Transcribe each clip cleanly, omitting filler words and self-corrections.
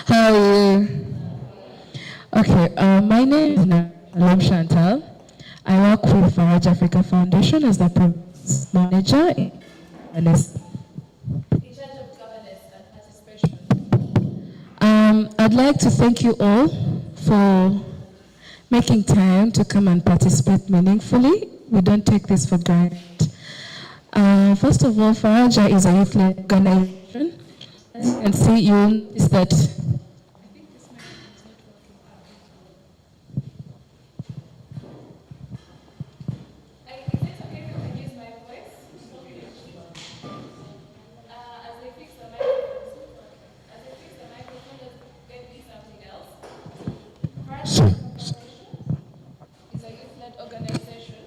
How are you? Okay, my name is Nalam Chantal. I work with Faraja Africa Foundation as the programs manager in governance. In charge of governance and participation. I'd like to thank you all for making time to come and participate meaningfully. We don't take this for granted. First of all, Faraja is a youth-led organization. As you can see, you'll notice that So, is a youth-led organization.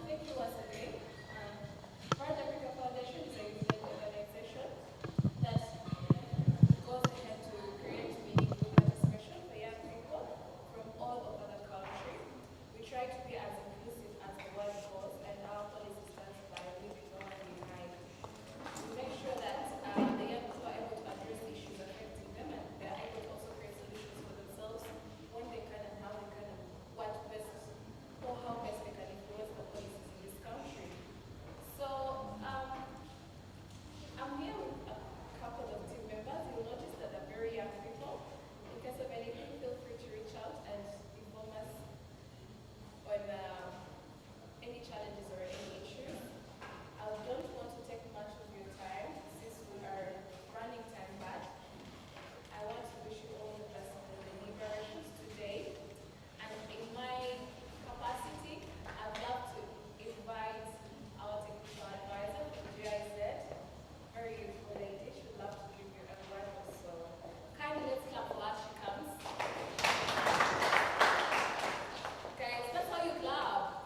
Thank you once again. Faraja Africa Foundation is a youth-led organization that goes ahead to create meaningful participation for young people from all over the country. We try to be as inclusive as the word goes, and our policy stands by leaving no one behind. We make sure that the young people are able to address issues affecting them, and they're able to also create solutions for themselves when they can and how they can and what best or how best they can influence the policies in this country. So I'm here with a couple of team members. You'll notice that they're very young people. In case of anything, feel free to reach out and inform us on any challenges or any issues. I don't want to take much of your time since we are running time back. I want to wish you all the best for the deliberations today. And in my capacity, I'd love to invite our technical advisor from GIZ, very youthful lady. She'd love to give you a word also. Kindly let's clap for her as she comes. Guys, that's how you clap.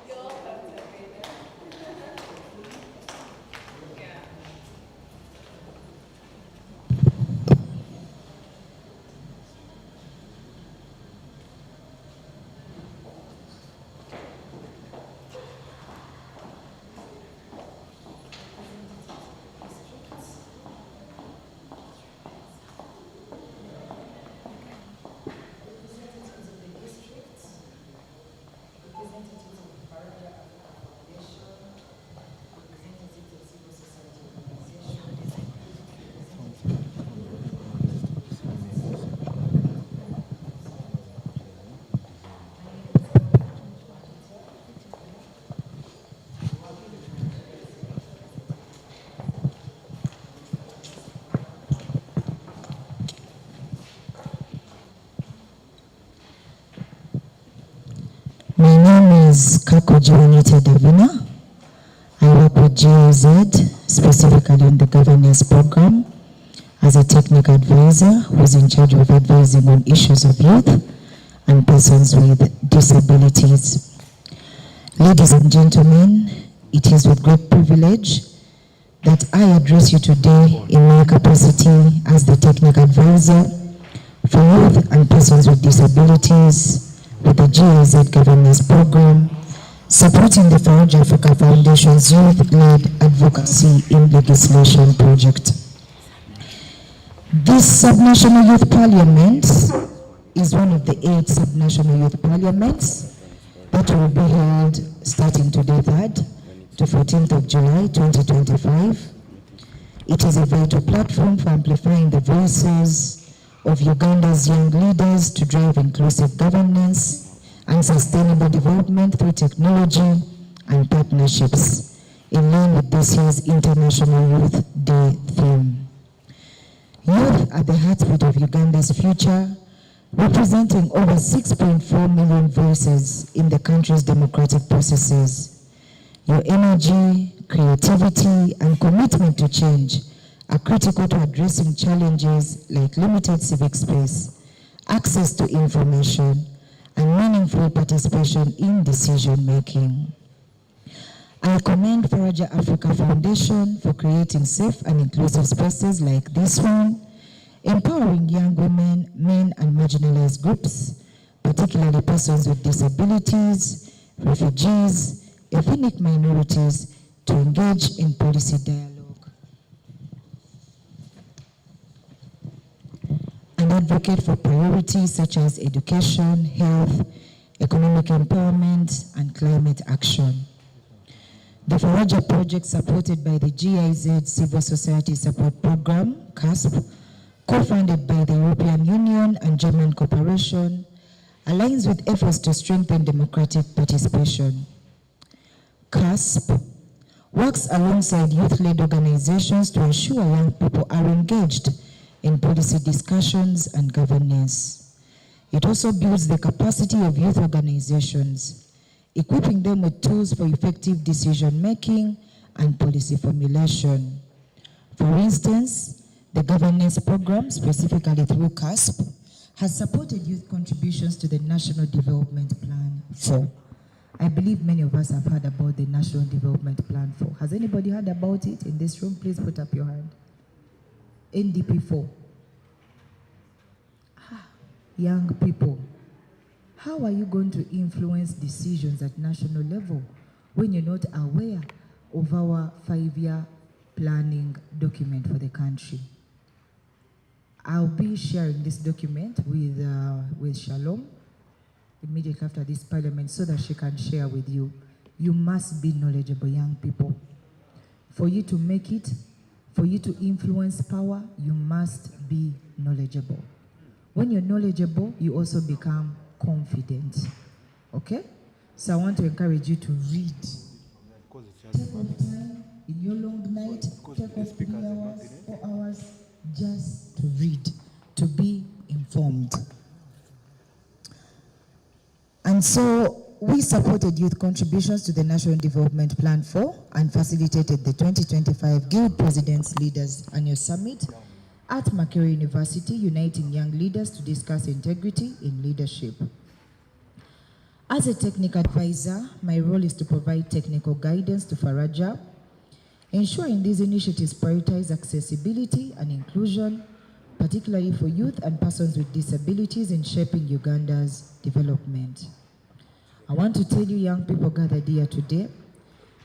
You're welcome to be there. Yeah. Representatives of the district, representatives of Faraja Africa Foundation, representatives of civil society organizations, my name is Kako Jiwanite Davina. I work with GIZ, specifically in the governance program, as a technical advisor who's in charge of advising on issues of youth and persons with disabilities. Ladies and gentlemen, it is with great privilege that I address you today in my capacity as the technical advisor for youth and persons with disabilities with the GIZ governance program, supporting the Faraja Africa Foundation's youth-led advocacy in legislation project. This subnational youth parliament is one of the 8 subnational youth parliaments that will be held starting today, 3rd to 14th of July 2025. It is a vital platform for amplifying the voices of Uganda's young leaders to drive inclusive governance and sustainable development through technology and partnerships, in line with this year's International Youth Day theme. Youth are the heartbeat of Uganda's future, representing over 6.4 million voices in the country's democratic processes. Your energy, creativity, and commitment to change are critical to addressing challenges like limited civic space, access to information, and meaningful participation in decision making. I commend Faraja Africa Foundation for creating safe and inclusive spaces like this one, empowering young women, men, and marginalized groups, particularly persons with disabilities, refugees, ethnic minorities, to engage in policy dialogue. And advocate for priorities such as education, health, economic empowerment, and climate action. The Faraja project, supported by the GIZ Civil Society Support Program, CASP, co-funded by the European Union and German Cooperation, aligns with efforts to strengthen democratic participation. CASP works alongside youth-led organizations to ensure young people are engaged in policy discussions and governance. It also builds the capacity of youth organizations, equipping them with tools for effective decision-making and policy formulation. For instance, the governance program, specifically through CASP, has supported youth contributions to the National Development Plan 4. I believe many of us have heard about the National Development Plan 4. Has anybody heard about it in this room? Please put up your hand. NDP 4. Young people, how are you going to influence decisions at national level when you're not aware of our 5-year planning document for the country? I'll be sharing this document with Shalom immediately after this parliament so that she can share with you. You must be knowledgeable, young people. For you to make it, for you to influence power, you must be knowledgeable. When you're knowledgeable, you also become confident. Okay? So I want to encourage you to read. Take off time in your long night, take off 3 hours, 4 hours, just to read, to be informed. And so we supported youth contributions to the National Development Plan 4 and facilitated the 2025 Guild Presidents Leaders Annual Summit at Makerere University, uniting young leaders to discuss integrity in leadership. As a technical advisor, my role is to provide technical guidance to Faraja, ensuring these initiatives prioritize accessibility and inclusion, particularly for youth and persons with disabilities in shaping Uganda's development. I want to tell you, young people gathered here today,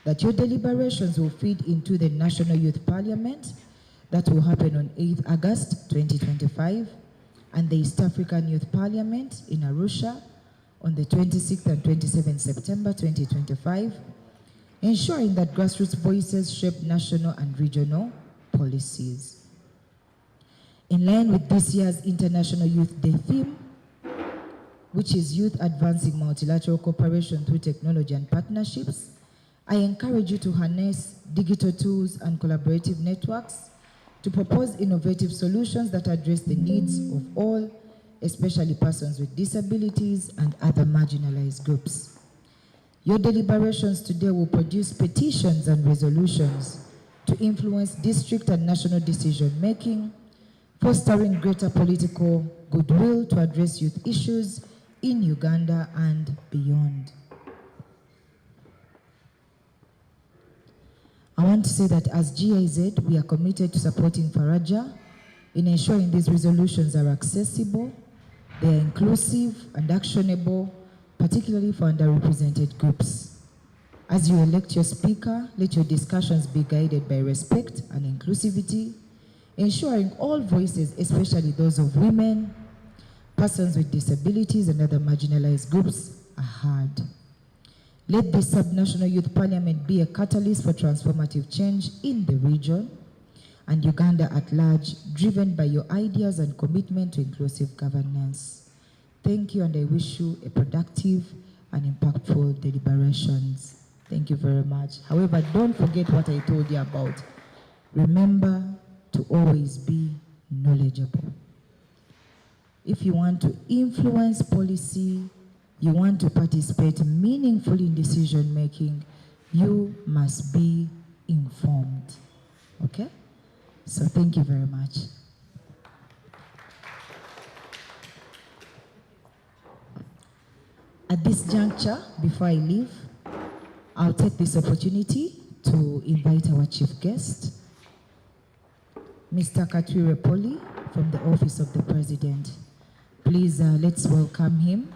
that your deliberations will feed into the National Youth Parliament that will happen on 8th August 2025, and the East African Youth Parliament in Arusha on the 26th and 27th September 2025, ensuring that grassroots voices shape national and regional policies. In line with this year's International Youth Day theme, which is Youth Advancing Multilateral Cooperation through Technology and Partnerships, I encourage you to harness digital tools and collaborative networks to propose innovative solutions that address the needs of all, especially persons with disabilities and other marginalized groups. Your deliberations today will produce petitions and resolutions to influence district and national decision-making, fostering greater political goodwill to address youth issues in Uganda and beyond. I want to say that as GIZ, we are committed to supporting Faraja in ensuring these resolutions are accessible, they are inclusive and actionable, particularly for underrepresented groups. As you elect your speaker, let your discussions be guided by respect and inclusivity, ensuring all voices, especially those of women, persons with disabilities, and other marginalized groups, are heard. Let this subnational youth parliament be a catalyst for transformative change in the region and Uganda at large, driven by your ideas and commitment to inclusive governance. Thank you, and I wish you a productive and impactful deliberations. Thank you very much. However, don't forget what I told you about. Remember to always be knowledgeable. If you want to influence policy, you want to participate meaningfully in decision making, you must be informed. Okay? So thank you very much. At this juncture, before I leave, I'll take this opportunity to invite our chief guest, Mr. Katwire Poli from the Office of the President. Please, let's welcome him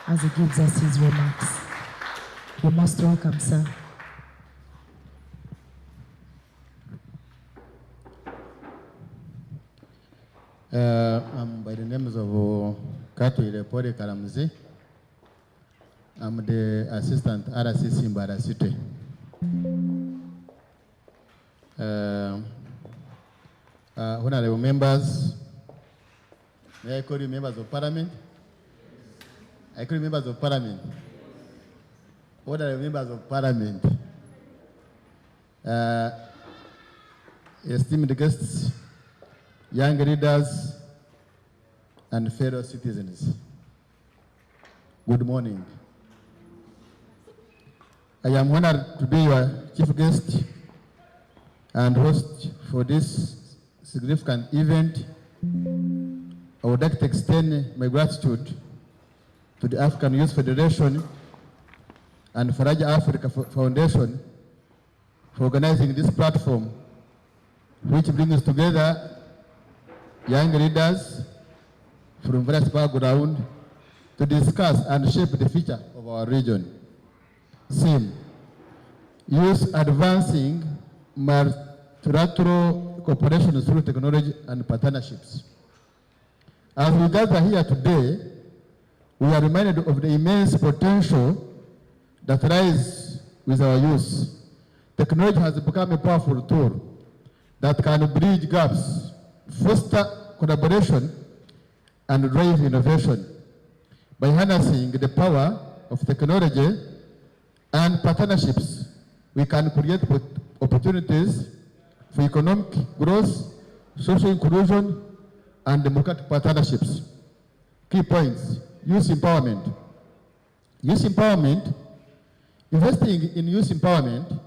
as he gives us his remarks. You're most welcome, sir. I'm by the names of Katwire Poli Karamzi. I'm the assistant RCC Mbarara City. Honorable members, may I call you members of parliament? I call you members of parliament. Honorable members of parliament, esteemed guests, young leaders, and fellow citizens, good morning. I am honored to be your chief guest and host for this significant event. I would like to extend my gratitude to the African Youth Federation and Faraja Africa Foundation for organizing this platform, which brings together young leaders from various backgrounds to discuss and shape the future of our region. Theme: Youth Advancing Multilateral Cooperation through Technology and Partnerships. As we gather here today, we are reminded of the immense potential that lies with our youth. Technology has become a powerful tool that can bridge gaps, foster collaboration, and drive innovation. By harnessing the power of technology and partnerships, we can create opportunities for economic growth, social inclusion, and democratic partnerships. Key points: youth empowerment. Youth empowerment, investing in youth empowerment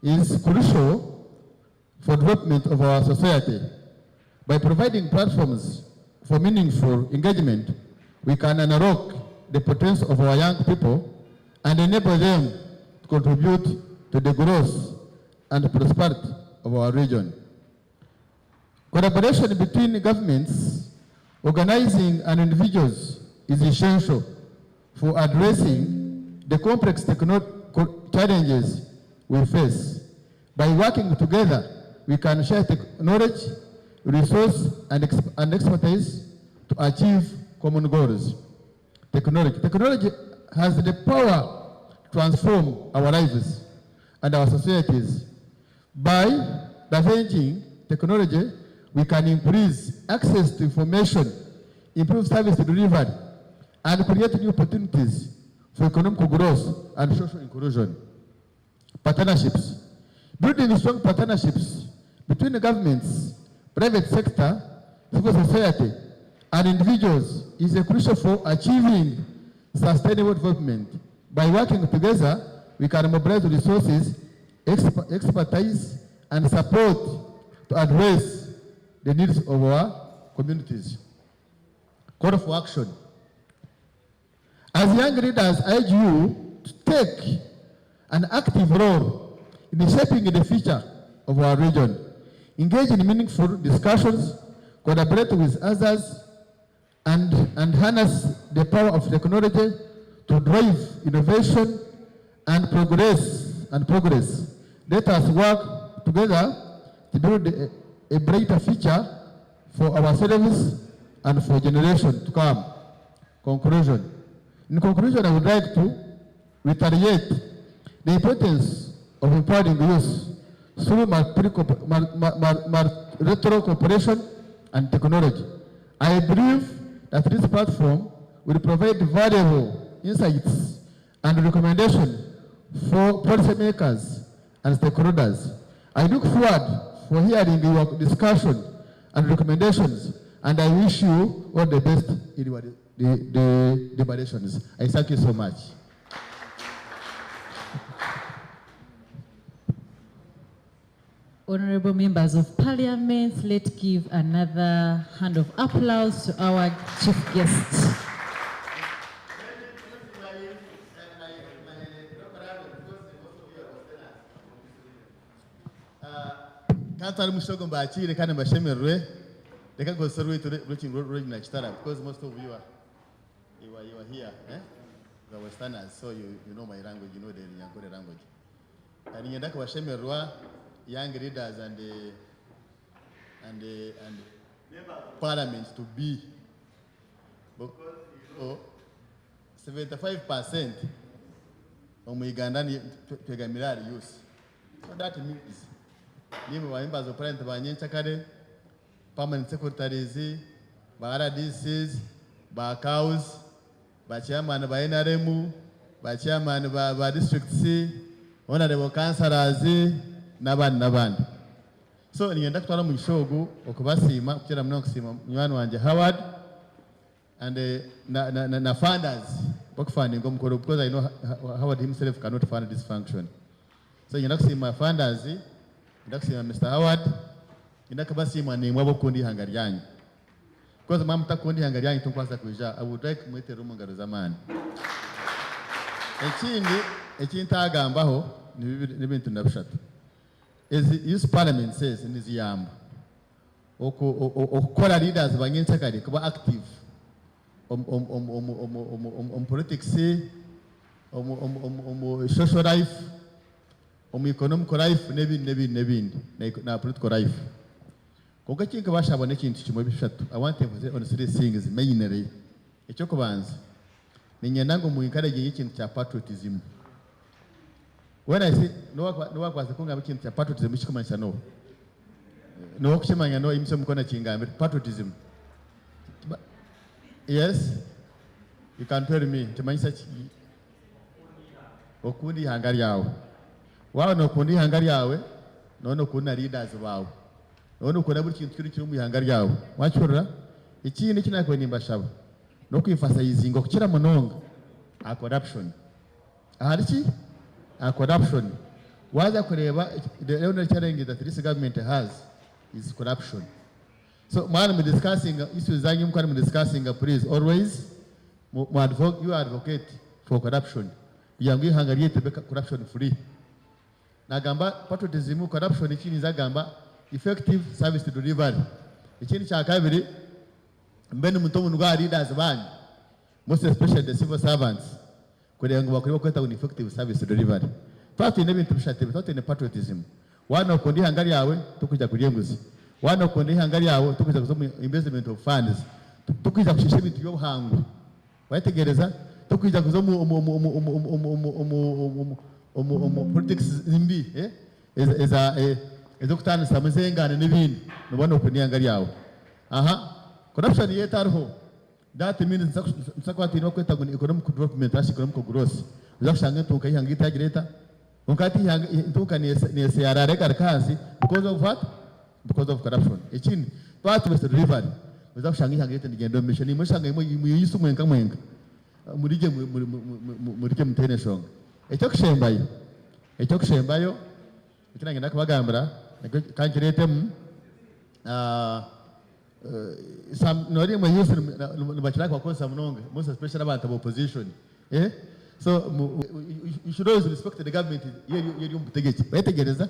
is crucial for development of our society. By providing platforms for meaningful engagement, we can unlock the potential of our young people and enable them to contribute to the growth and prosperity of our region. Collaboration between governments, organizing, and individuals is essential for addressing the complex challenges we face. By working together, we can share knowledge, resources, and expertise to achieve common goals. Technology has the power to transform our lives and our societies. By leveraging technology, we can increase access to information, improve service delivery, and create new opportunities for economic growth and social inclusion. Partnerships. Building strong partnerships between the governments, private sector, civil society, and individuals is crucial for achieving sustainable development. By working together, we can mobilize resources, expertise, and support to address the needs of our communities. Call for action. As young leaders, I urge you to take an active role in shaping the future of our region. Engage in meaningful discussions, collaborate with others, and harness the power of technology to drive innovation and progress. Let us work together to build a brighter future for ourselves and for generations to come. Conclusion. In conclusion, I would like to reiterate the importance of empowering youth through multilateral cooperation and technology. I believe that this platform will provide valuable insights and recommendations for policymakers and stakeholders. I look forward for hearing your discussion and recommendations, and I wish you all the best in the deliberations. I thank you so much. Honorable members of parliament, let's give another hand of applause to our chief guest. Kantari Mushogo Mbachire kandi mbashemerwe. Reka ngosore reaching road na Chitara because most of you are here, the Westerners, so you know my language, you know the Nyankore language. And ngenda kubashemerwa young leaders and parliament to be because 75% of Uganda twegamira youth. So that means nimwe members of parliament banyenchakare, permanent secretaries, ba RDCs, ba cows, ba chairman ba NRM, ba chairman ba districts, honorable councillors n'abandi. So ngenda kutwala mu Kishogo okubasima kukira mno kusima mwana wanje Howard and na funders bakufunding omukoro because I know Howard himself cannot fund this function. So ngenda kusima funders, ngenda kusima Mr. Howard, ngenda kubasima ni mwabo kundi hangari yanyu. Because mama takundi hangari yanyu tunkwasa kuja, I would like mwete rumu ngaro zamani. Ekindi agambaho ni bintu ndabishatu. As this parliament says in this yam, okukora leaders banyenchakari kuba active politics, social life, economic life, nebindi na political life. Konka kinka bashabone kintu kimwe bishatu. I want to emphasize on three things mainly. Ekyo kubanza ninyenda ngo mu encourage ikintu cya patriotism. When I say no work was the kunga ikintu cya patriotism kikumanisha no kushimanya no imse mukona kingambe patriotism. Yes, you can tell me kimanyisa okundi hangari yawe. Wao no kundi hangari yawe no kuna leaders bawe. No kuna buri kintu kiri mu hangari yawe. Wachurura ikindi kinakwe nimbashaba no kwifasaizinga okukira munonga a corruption. Ahari corruption. Waza kureba the only challenge that this government has is corruption. So when we discussing issues zanyu mkani discussing please always you advocate for corruption. Yangu hangariye tebeka corruption free. Nagamba patriotism corruption ikini zagamba effective service delivery. Ikini cha kabiri mbene mutomu ngwa leaders banyu. Most especially the civil servants. Kugira ngo bakore kweta un effective service delivery. Twatu ine bintu bishatebe, twatu ine patriotism. Wana kundi hangari yawe tukuja kujenguzi. Wana kundi hangari yawe tukuja kuzomu investment of funds. Tukuja kushisha bintu byo buhangu. Waitegereza tukuja kuzomu politics zimbi ezokutana samuzengane n'ibindi. Nubona kundi hangari yawe. Corruption yetarho. That means nsakwati no kweta kun economic development as economic growth. Uzakushanga ntuka ihangita gireta. Unkati ntuka ni CRR karkazi because of what? Because of corruption. Ekindi part of the delivery. Uzakushanga ihangita ngendo mission imushanga imuyisu mwenka murije mutene shonga. Ekyo kushembayo ikirangenda kubagambira kankirete some nori mwe use nubakira kwa kosa mnonge most especially about the opposition so you should always respect the government yeri umutegechi baitegereza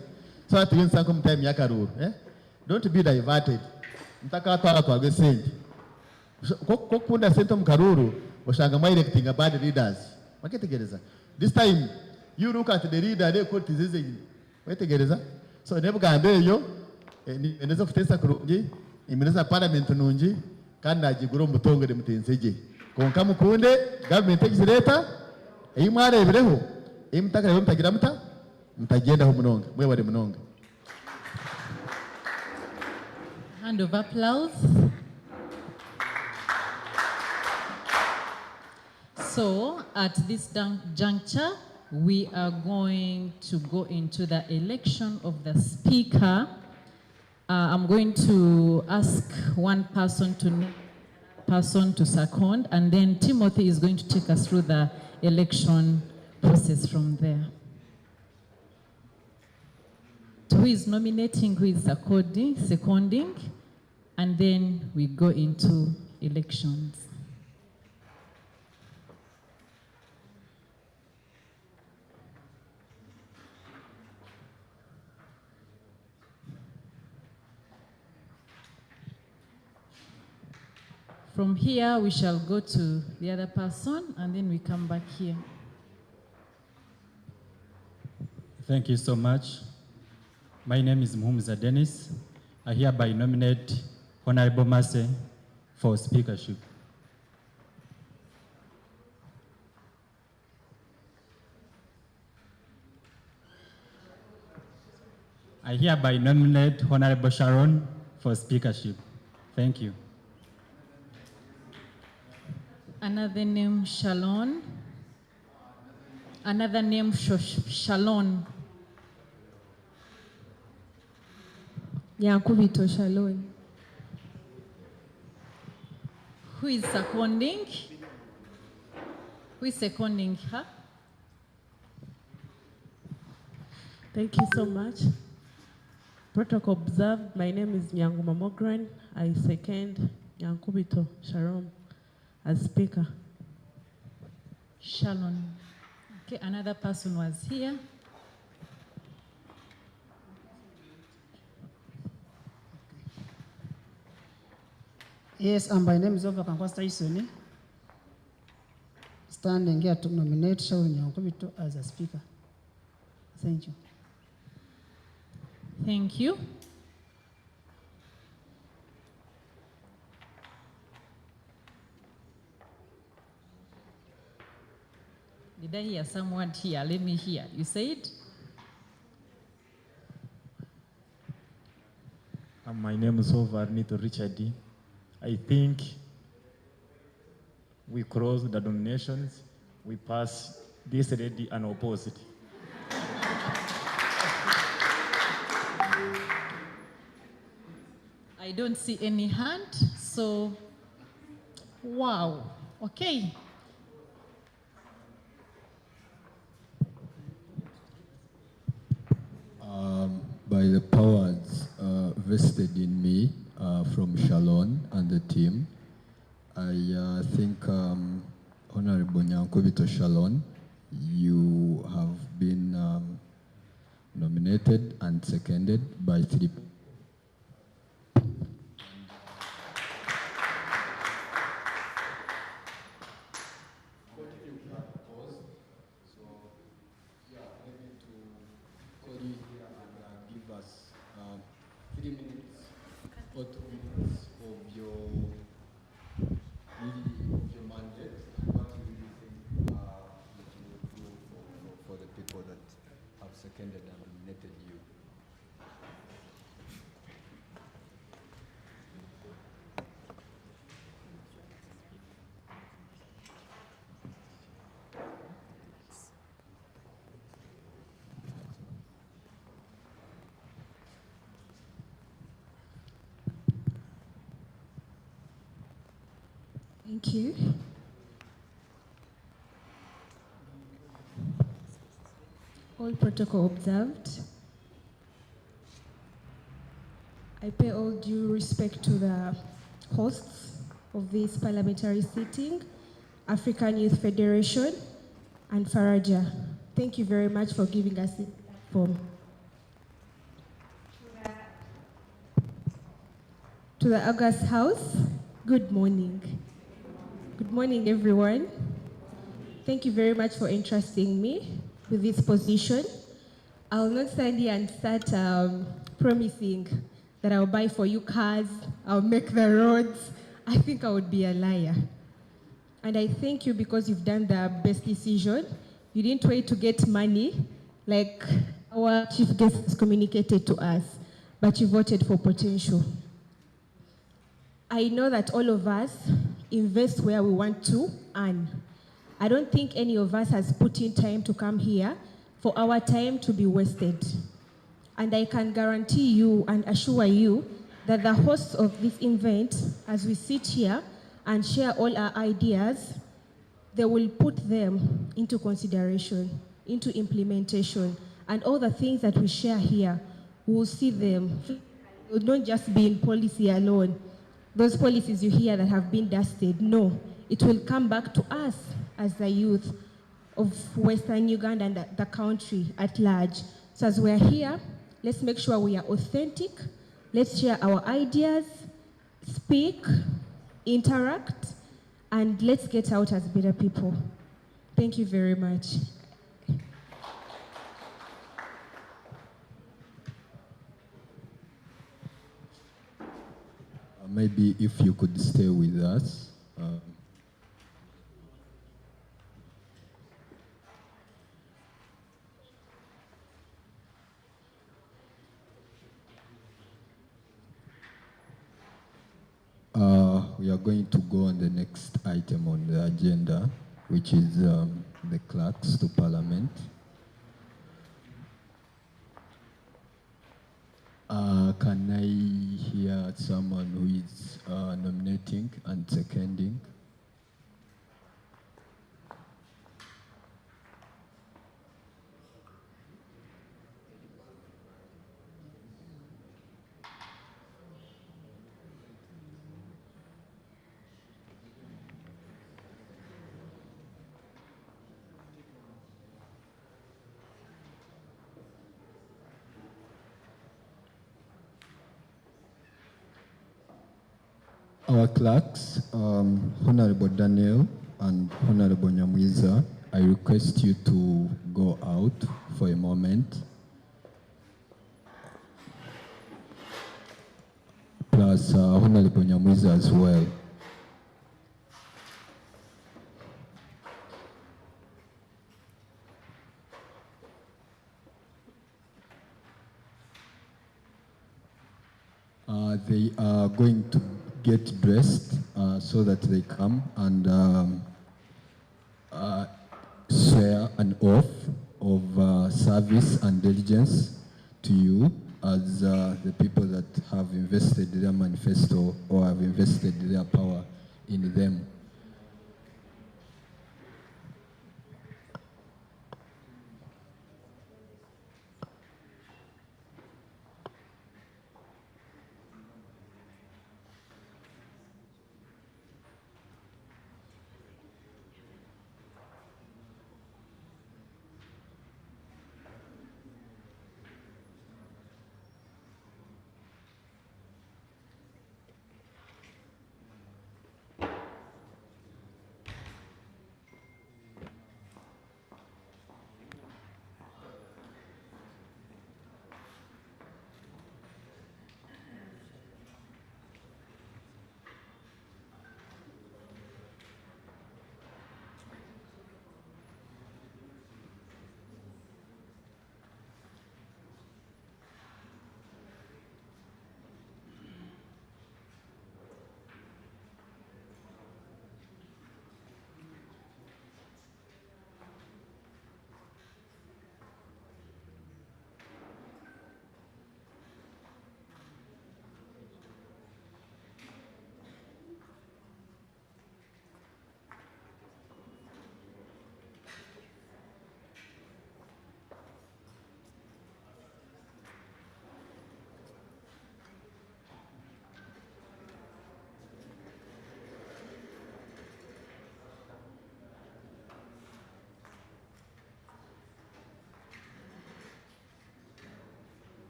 so that you nsanko mtime yakaruru don't be diverted mtaka atwara twagwe sente kokunda sente mkaruru oshanga my electing bad leaders bakitegereza this time you look at the leader they court is baitegereza so nebugambe yo eneza kutesa kurungi imineza parliament nungi kandi agigura umutongere mutensege konka mukunde government egizireta eyimwarebereho eyimutakarebe mutagira mutagenda ho munonga mwe bari munonga. Hand of applause. So at this juncture we are going to go into the election of the speaker. I'm going to ask one person to second, and then Timothy is going to take us through the election process from there. Who is nominating, who is seconding, and then we go into elections. From here, we shall go to the other person, and then we come back here. Thank you so much. My name is Muhumuza Dennis. I hereby nominate Honorable Massey for speakership. I hereby nominate Honorable Sharon for speakership. Thank you. Another name, Shalon. Another name, Shalon. Nyakubito Shalon. Who is seconding? Who is seconding her? Thank you so much. Protocol observed. My name is Nyanguma Mogran. I second Nyakubito Sharon as speaker. Shalon. Okay, another person was here. Yes, and my name is Over Kankwasta Isoni. Standing here to nominate Sharon Nyakubito as a speaker. Thank you. Thank you. Did I hear someone here? Let me hear. You said? My name is Ovarnito Richard. I think we cross the nominations. We pass this lady unopposed. I don't see any hand, so wow. Okay. By the powers vested in me from Shalon and the team, I think Honorable Nyakubito Shalon, you have been nominated and seconded by 3. Give us 3 minutes or 2 minutes of your mandate and what you really think that you will do for the people that have seconded and nominated you. Thank you. All protocol observed. I pay all due respect to the hosts of this parliamentary sitting, African Youth Federation, and Faraja. Thank you very much for giving us this platform. To the August House, good morning. Good morning, everyone. Thank you very much for entrusting me with this position. I'll not stand here and start promising that I'll buy for you cars, I'll make the roads. I think I would be a liar. And I thank you because you've done the best decision. You didn't wait to get money like our chief guest has communicated to us, but you voted for potential. I know that all of us invest where we want to earn. I don't think any of us has put in time to come here for our time to be wasted. And I can guarantee you and assure you that the hosts of this event, as we sit here and share all our ideas, they will put them into consideration, into implementation, and all the things that we share here, we will see them. It will not just be in policy alone. Those policies you hear that have been dusted, no, it will come back to us as the youth of Western Uganda and the country at large. So as we're here, let's make sure we are authentic, let's share our ideas, speak, interact, and let's get out as better people. Thank you very much. Maybe if you could stay with us. We are going to go on the next item on the agenda, which is the clerks to Parliament. Can I hear someone who is nominating and seconding? Our clerks, Honorable Daniel and Honorable Nyamwiza, I request you to go out for a moment. Plus Honorable Nyamwiza as well. They are going to get dressed so that they come and swear an oath of service and diligence to you as the people that have invested their manifesto or have invested their power in them.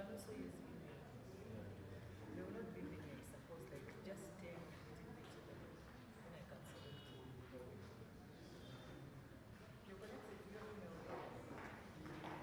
can also use email. They will not be email, suppose like just take a little bit so that then I can select. You're connected to your email. Did you get some?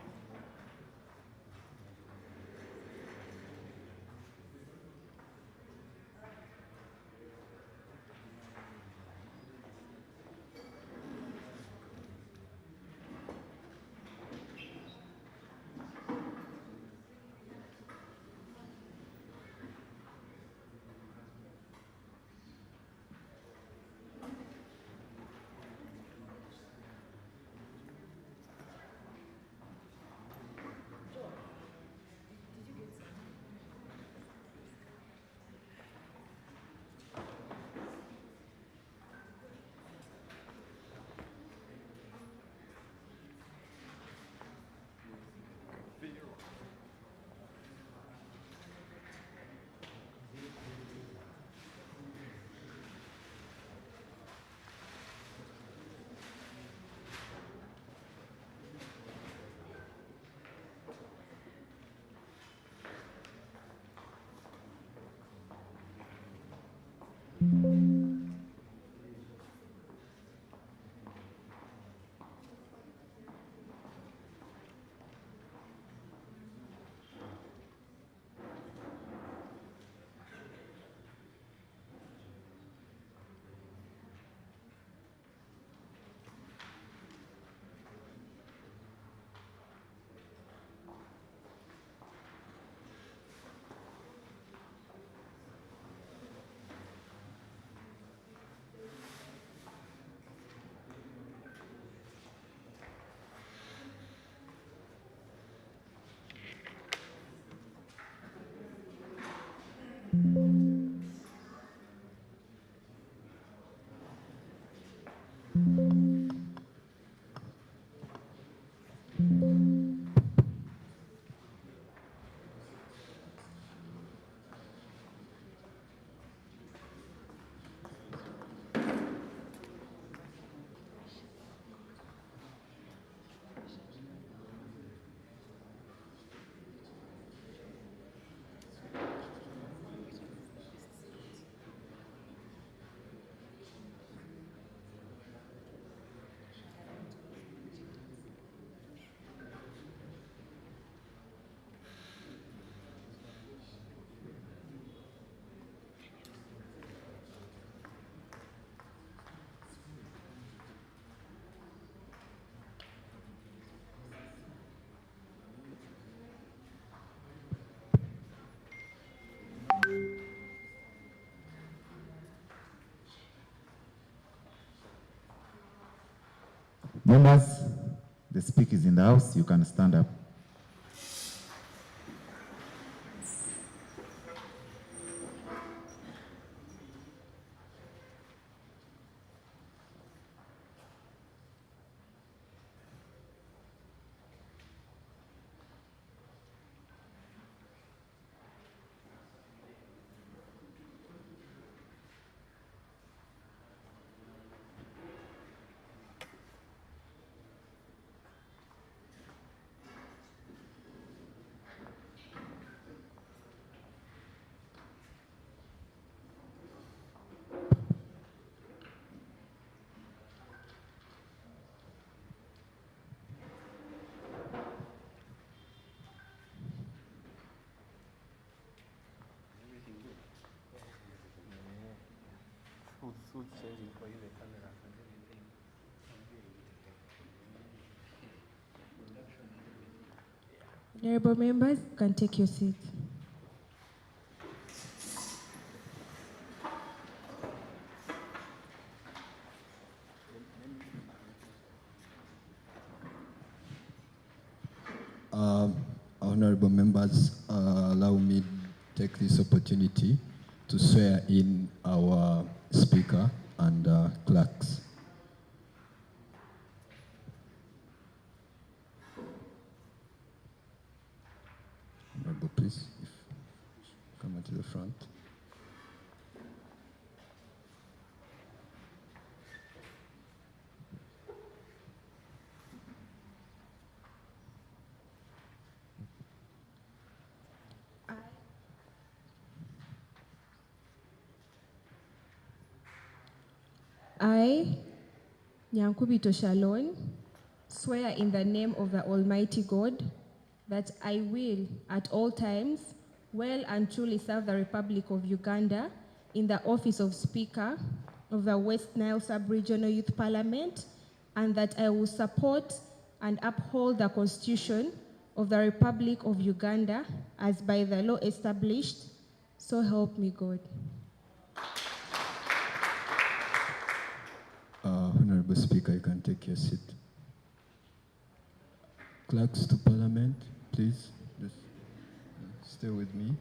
Members, the speaker is in the house. You can stand up. Honorable members, you can take your seat. Honorable members, allow me to take this opportunity to swear in our speaker and clerks. Honorable, please, if come to the front. I, Nyankubito Shalon, swear in the name of the Almighty God that I will, at all times, well and truly serve the Republic of Uganda in the office of Speaker of the West Nile Sub-Regional Youth Parliament, and that I will support and uphold the Constitution of the Republic of Uganda as by the law established, so help me God. Honorable Speaker, you can take your seat. Clerks to Parliament, please, just stay with me.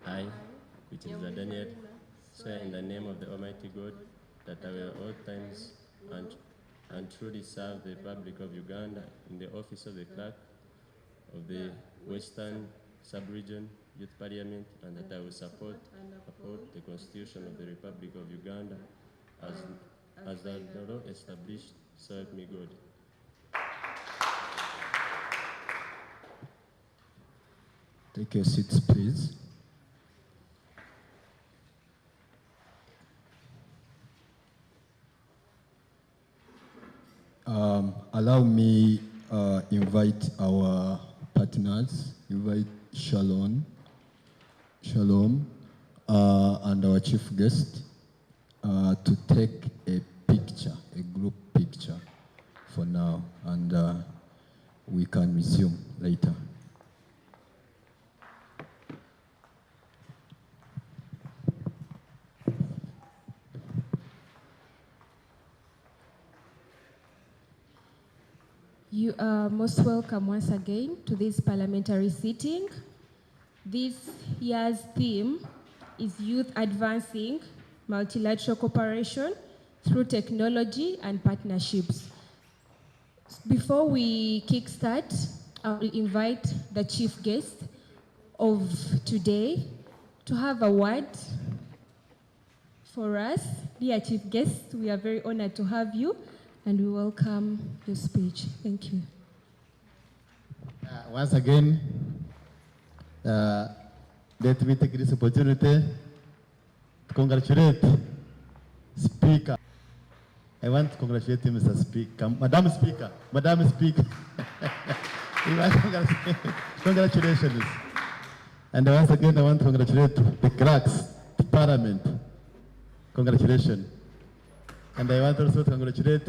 I, which is Daniel, swear in the name of the Almighty God that I will at all times and truly serve the Republic of Uganda in the office of the clerk of the Western Sub-Region Youth Parliament, and that I will support and uphold the Constitution of the Republic of Uganda as the law established, so help me God. Take your seats, please. Allow me invite our partners, invite Shalom, and our chief guest to take a picture, a group picture for now, and we can resume later. You are most welcome once again to this parliamentary sitting. This year's theme is Youth Advancing Multilateral Cooperation through Technology and Partnerships. Before we kickstart, I will invite the chief guest of today to have a word for us. Dear chief guest, we are very honored to have you, and we welcome your speech. Thank you. Once again, let me take this opportunity to congratulate Speaker. I want to congratulate you, Mr. Speaker. Madam Speaker. Congratulations. And once again, I want to congratulate the clerks, the Parliament. Congratulations. And I want also to congratulate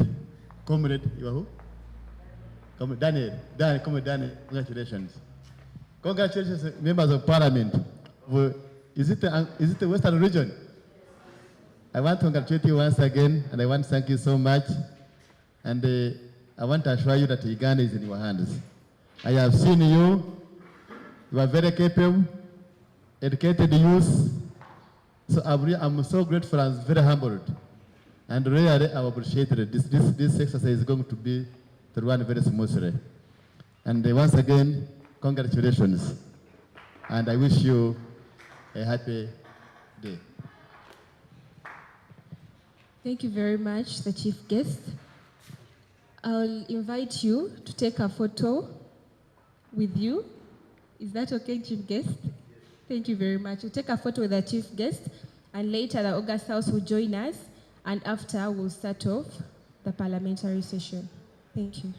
Comrade, you are who? Comrade Daniel, congratulations. Congratulations, members of Parliament. Is it the Western region? I want to congratulate you once again, and I want to thank you so much. And I want to assure you that Uganda is in your hands. I have seen you. You are very capable, educated youth. So I'm so grateful and very humbled. And really, I appreciate it. This exercise is going to run very smoothly. And once again, congratulations. And I wish you a happy day. Thank you very much, the chief guest. I'll invite you to take a photo with you. Is that okay, chief guest? Thank you very much. We'll take a photo with the chief guest, and later the August House will join us, and after we'll start off the parliamentary session. Thank you.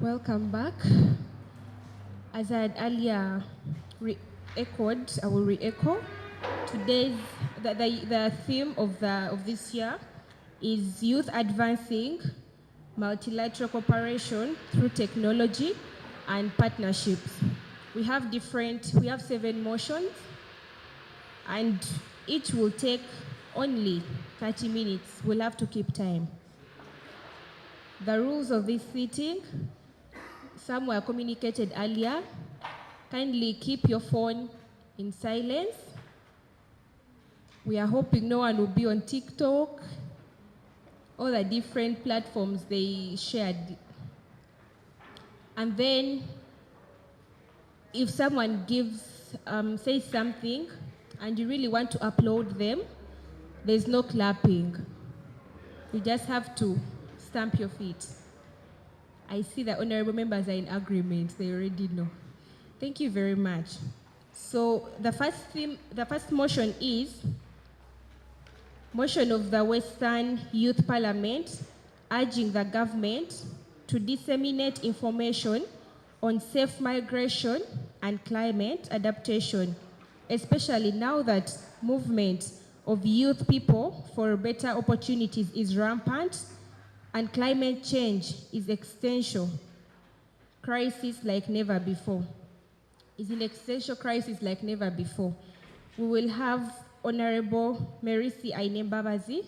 Welcome back. As I had earlier echoed, I will re-echo. Today's the theme of this year is youth advancing multilateral cooperation through technology and partnerships. We have 7 motions, and each will take only 30 minutes. We'll have to keep time. The rules of this sitting, some were communicated earlier. Kindly keep your phone in silence. We are hoping no one will be on TikTok, all the different platforms they shared. And then if someone says something and you really want to upload them, there's no clapping. You just have to stamp your feet. I see the honorable members are in agreement. They already know. Thank you very much. So the first motion is motion of the Western Youth Parliament urging the government to disseminate information on safe migration and climate adaptation, especially now that movement of youth people for better opportunities is rampant and climate change is existential crisis like never before. Is an existential crisis like never before. We will have Honorable Merisi Ainembabazi.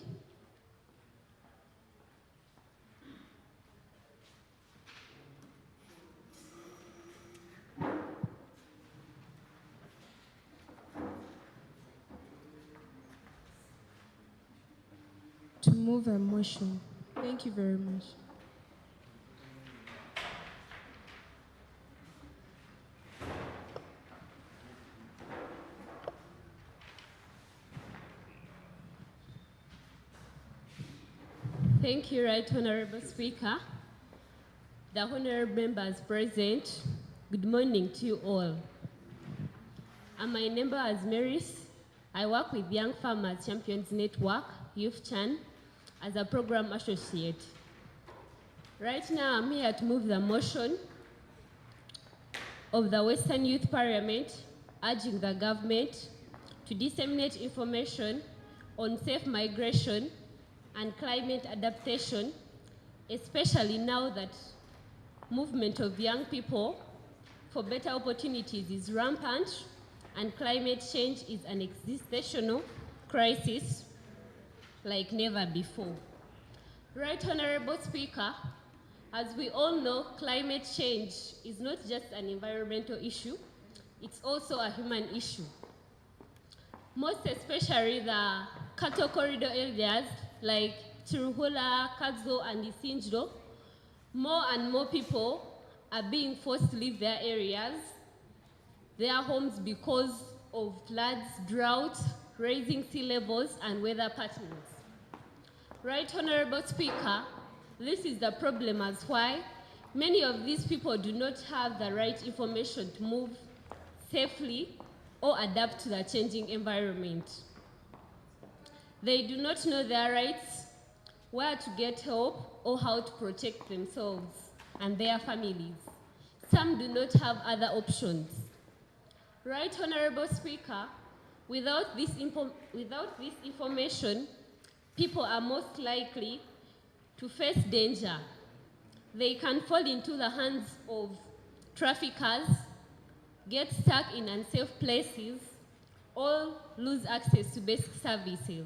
To move a motion. Thank you very much. Thank you, Right Honorable Speaker. The honorable members present, good morning to you all. My name is Maris. I work with Young Farmers Champions Network, Youth Chan, as a program associate. Right now, I'm here to move the motion of the Western Youth Parliament urging the government to disseminate information on safe migration and climate adaptation, especially now that movement of young people for better opportunities is rampant and climate change is an existential crisis like never before. Right Honorable Speaker, as we all know, climate change is not just an environmental issue, it's also a human issue. Most especially the cattle corridor areas like Chiruhula, Kadzo, and Isinjdo, more and more people are being forced to leave their areas, their homes, because of floods, drought, rising sea levels, and weather patterns. Right Honorable Speaker, this is the problem as why many of these people do not have the right information to move safely or adapt to the changing environment. They do not know their rights, where to get help, or how to protect themselves and their families. Some do not have other options. Right Honorable Speaker, without this information, people are most likely to face danger. They can fall into the hands of traffickers, get stuck in unsafe places, or lose access to basic services.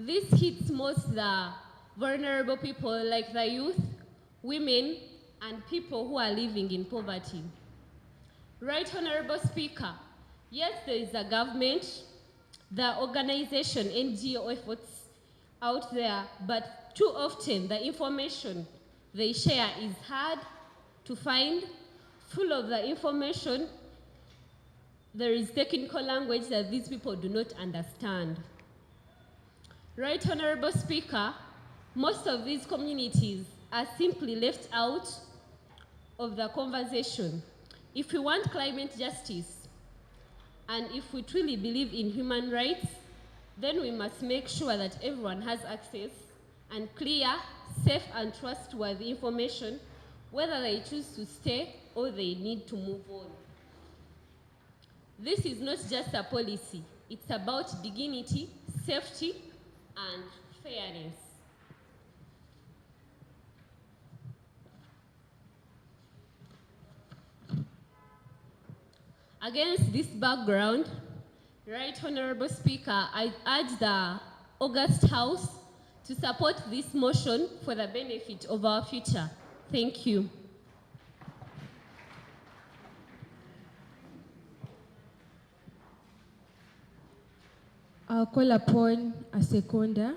This hits most the vulnerable people like the youth, women, and people who are living in poverty. Right Honorable Speaker, yes, there is a government, the organization, NGO efforts out there, but too often the information they share is hard to find, full of the information. There is technical language that these people do not understand. Right Honorable Speaker, most of these communities are simply left out of the conversation. If we want climate justice, and if we truly believe in human rights, then we must make sure that everyone has access and clear, safe, and trustworthy information whether they choose to stay or they need to move on. This is not just a policy, it's about dignity, safety, and fairness. Against this background, Right Honorable Speaker, I urge the August House to support this motion for the benefit of our future. Thank you. I'll call upon a seconder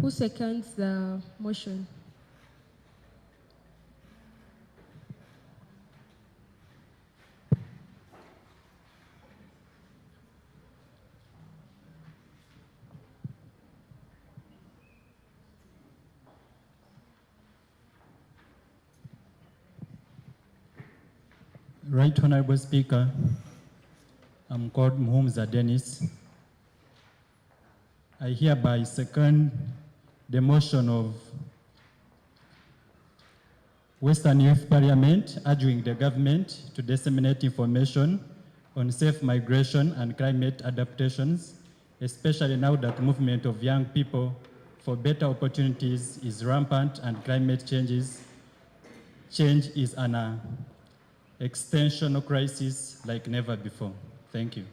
who seconds the motion. Right Honorable Speaker, I'm called Mbarara Dennis. I hereby second the motion of Western Youth Parliament urging the government to disseminate information on safe migration and climate adaptations, especially now that movement of young people for better opportunities is rampant and climate change is an extensional crisis like never before. Thank you.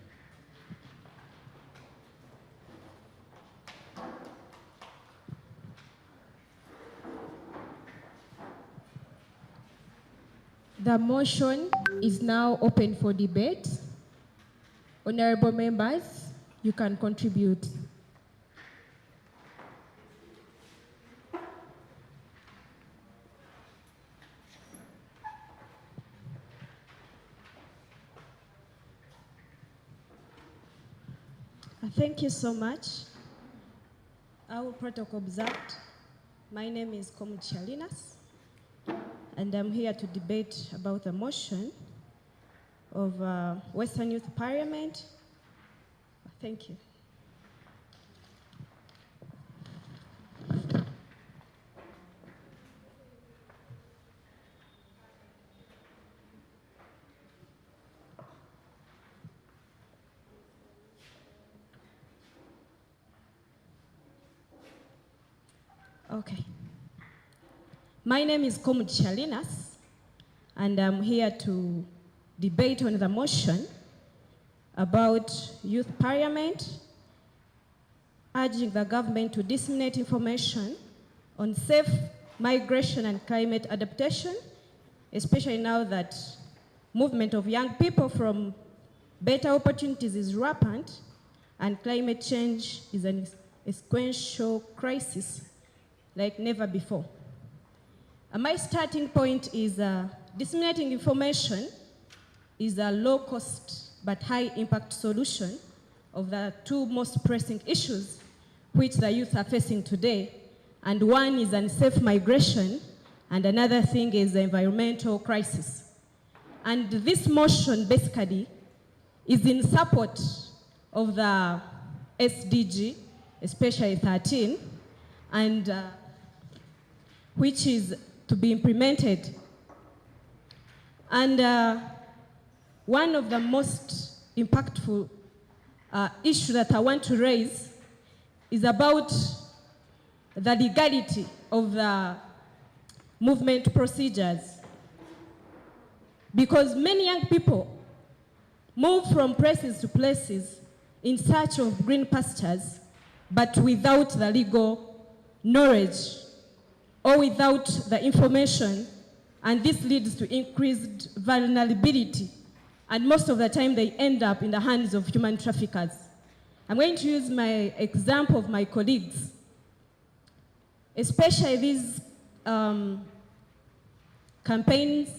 The motion is now open for debate. Honorable members, you can contribute. Thank you so much. Our protocol observed. My name is Chalinas, and I'm here to debate about the motion of Western Youth Parliament. Thank you. Okay. My name is Chalinas, and I'm here to debate on the motion about Youth Parliament urging the government to disseminate information on safe migration and climate adaptation, especially now that movement of young people from better opportunities is rampant and climate change is an sequential crisis like never before. My starting point is disseminating information is a low-cost but high-impact solution of the two most pressing issues which the youth are facing today. And one is unsafe migration, and another thing is the environmental crisis. And this motion basically is in support of the SDG, especially 13, and which is to be implemented. And one of the most impactful issue that I want to raise is about the legality of the movement procedures. Because many young people move from places to places in search of green pastures, but without the legal knowledge or without the information, and this leads to increased vulnerability. And most of the time they end up in the hands of human traffickers. I'm going to use my example of my colleagues, especially these campaigns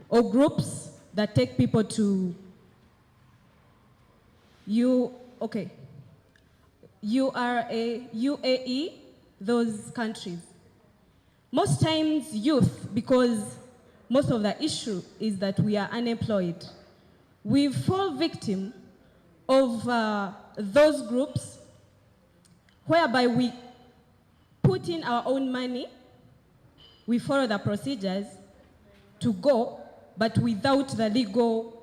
or groups that take people to UAE, those countries. Most times youth, because most of the issue is that we are unemployed, we fall victim of those groups whereby we put in our own money, we follow the procedures, to go, but without the legal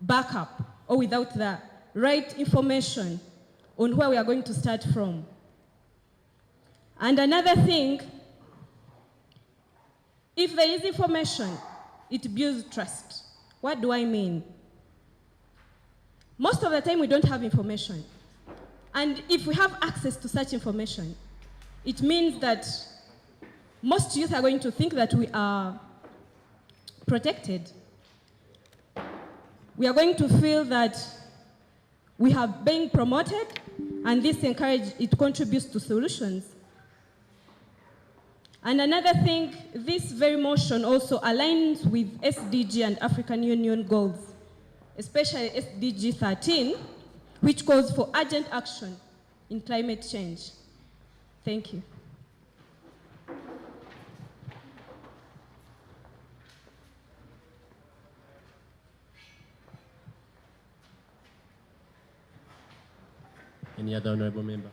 backup or without the right information on where we are going to start from. And another thing, if there is information, it builds trust. What do I mean? Most of the time we don't have information. And if we have access to such information, it means that most youth are going to think that we are protected. We are going to feel that we have been promoted, and this it contributes to solutions. And another thing, this very motion also aligns with SDG and African Union goals, especially SDG 13, which calls for urgent action in climate change. Thank you. Any other honorable member?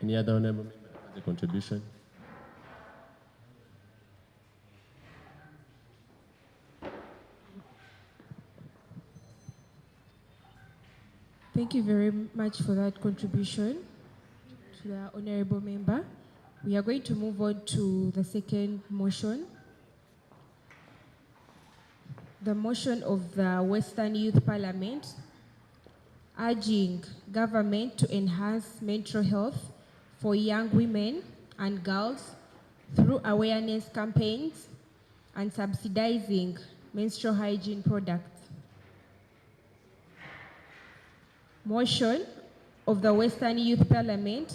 Any other honorable member has a contribution? Thank you very much for that contribution to the honorable member. We are going to move on to the second motion. The motion of the Western Youth Parliament urging government to enhance mental health for young women and girls through awareness campaigns and subsidizing menstrual hygiene products. Motion of the Western Youth Parliament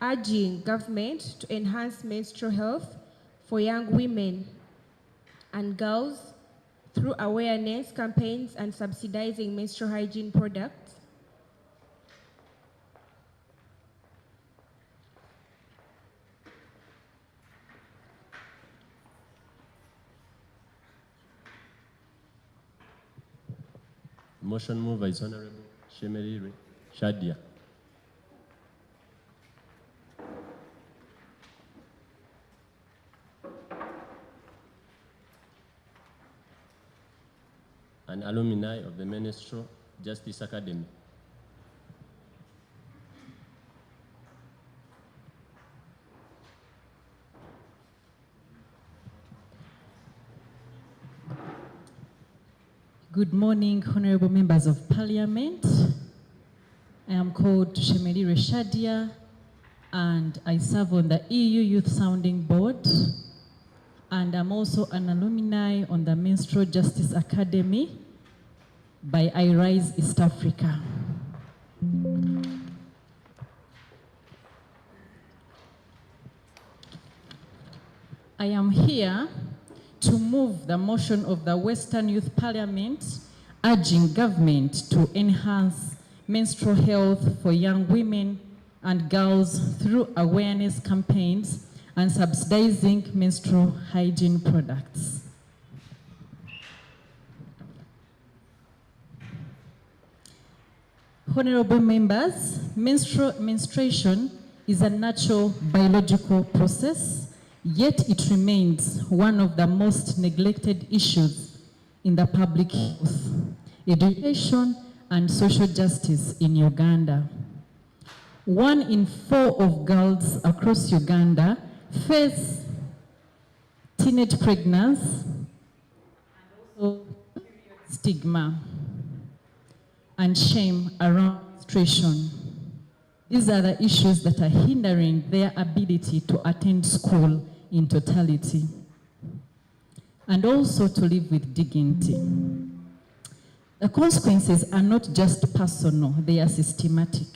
urging government to enhance menstrual health for young women and girls through awareness campaigns and subsidizing menstrual hygiene products. Motion mover is Honorable Shemerire Shadia. An alumni of the Menstrual Justice Academy. Good morning, honorable members of parliament. I am called Shemerire Shadia, and I serve on the EU Youth Sounding Board, and I'm also an alumni on the Menstrual Justice Academy by I Rise East Africa. I am here to move the motion of the Western Youth Parliament urging government to enhance menstrual health for young women and girls through awareness campaigns and subsidizing menstrual hygiene products. Honorable members, menstruation is a natural biological process, yet it remains one of the most neglected issues in the public health, education, and social justice in Uganda. 1 in 4 of girls across Uganda face teenage pregnancy and also stigma and shame around menstruation. These are the issues that are hindering their ability to attend school in totality and also to live with dignity. The consequences are not just personal, they are systematic.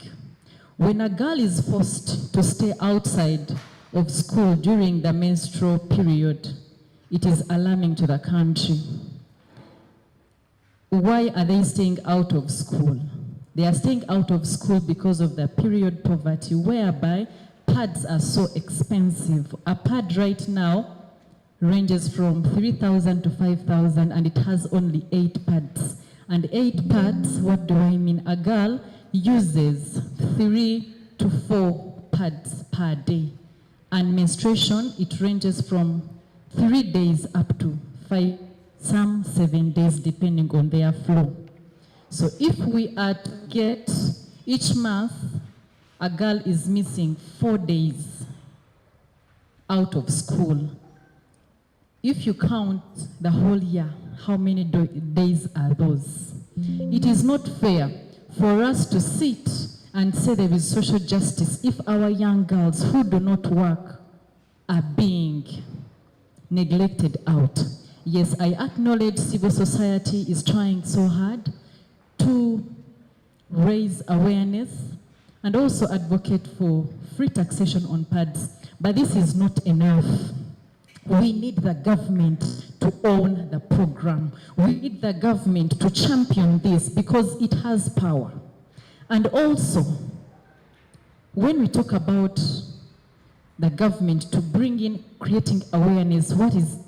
When a girl is forced to stay outside of school during the menstrual period, it is alarming to the country. Why are they staying out of school? They are staying out of school because of the period poverty, whereby pads are so expensive. A pad right now ranges from 3,000 to 5,000, and it has only 8 pads. And 8 pads, what do I mean? A girl uses 3 to 4 pads per day. And menstruation, it ranges from 3 days up to 5, some 7 days, depending on their flow. So if we are to get each month, a girl is missing 4 days out of school. If you count the whole year, how many days are those? It is not fair for us to sit and say there is social justice if our young girls who do not work are being neglected out. Yes, I acknowledge civil society is trying so hard to raise awareness and also advocate for free taxation on pads, but this is not enough. We need the government to own the program. We need the government to champion this because it has power. And also, when we talk about the government to bring in creating awareness,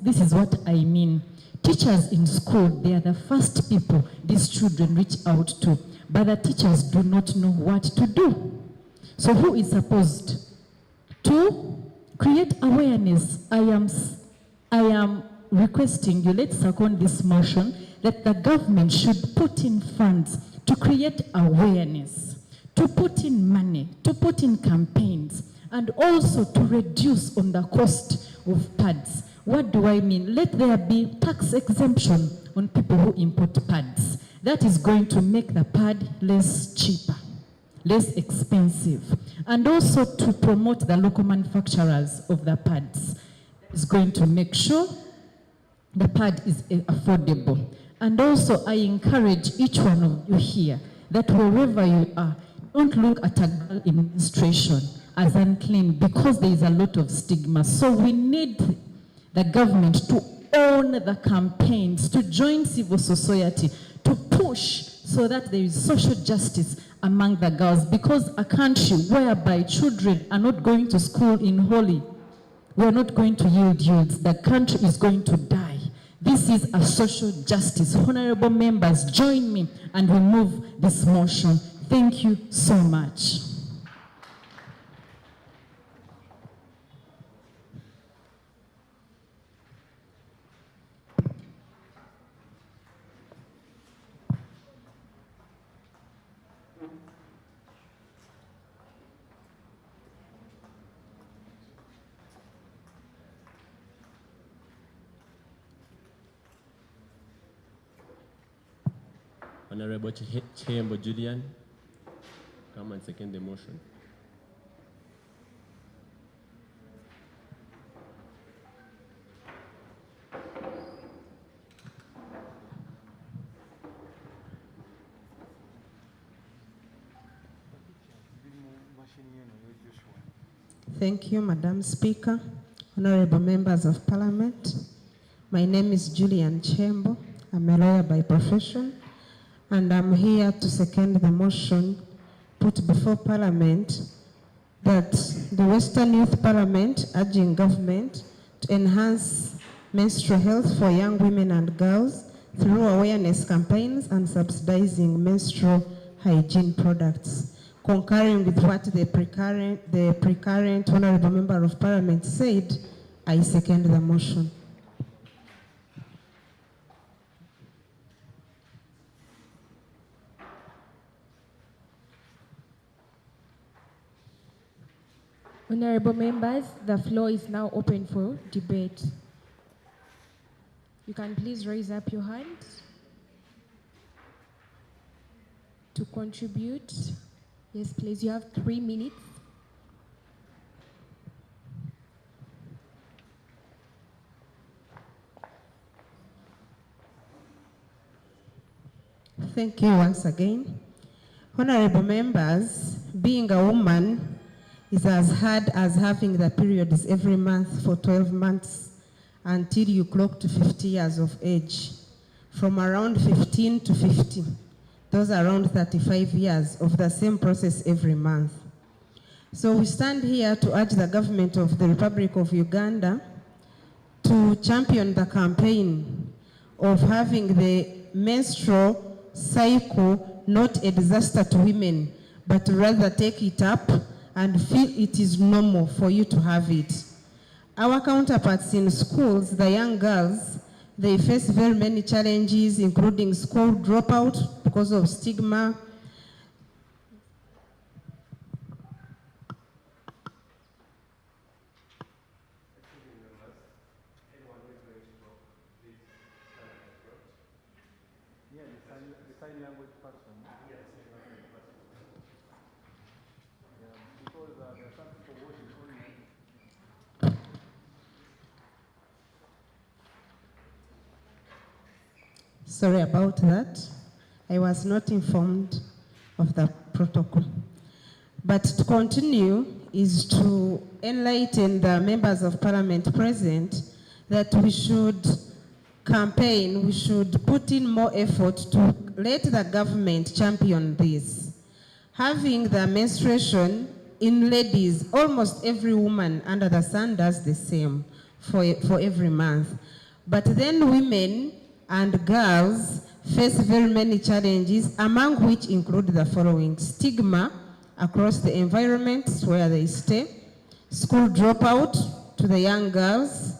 this is what I mean. Teachers in school, they are the first people these children reach out to, but the teachers do not know what to do. So who is supposed to create awareness? I am requesting you, let's second this motion, that the government should put in funds to create awareness, to put in money, to put in campaigns, and also to reduce on the cost of pads. What do I mean? Let there be tax exemption on people who import pads. That is going to make the pad less cheaper, less expensive, and also to promote the local manufacturers of the pads. It's going to make sure the pad is affordable. And also I encourage each one of you here that wherever you are, don't look at a girl in menstruation as unclean because there is a lot of stigma. So we need the government to own the campaigns, to join civil society, to push so that there is social justice among the girls, because a country whereby children are not going to school in Holi, we are not going to yield yields. The country is going to die. This is a social justice. Honorable members, join me and we move this motion. Thank you so much. Honorable Chembo Julian, come and second the motion. Thank you, Madam Speaker, honorable members of Parliament. My name is Julian Chembo. I'm a lawyer by profession, and I'm here to second the motion put before Parliament that the Western Youth Parliament urging government to enhance menstrual health for young women and girls through awareness campaigns and subsidizing menstrual hygiene products. Concurring with what the precurrent honorable member of Parliament said, I second the motion. Honorable members, the floor is now open for debate. You can please raise up your hand to contribute. Yes, please, you have 3 minutes. Thank you once again. Honorable members, being a woman is as hard as having the periods every month for 12 months until you clock to 50 years of age. From around 15 to 50, those around 35 years of the same process every month. So we stand here to urge the government of the Republic of Uganda to champion the campaign of having the menstrual cycle not a disaster to women, but rather take it up and feel it is normal for you to have it. Our counterparts in schools, the young girls, they face very many challenges, including school dropout because of stigma. Sorry about that. I was not informed of the protocol. But to continue is to enlighten the members of parliament present that we should campaign, we should put in more effort to let the government champion this. Having the menstruation in ladies, almost every woman under the sun does the same for every month. But then women and girls face very many challenges, among which include the following: stigma across the environments where they stay, school dropout to the young girls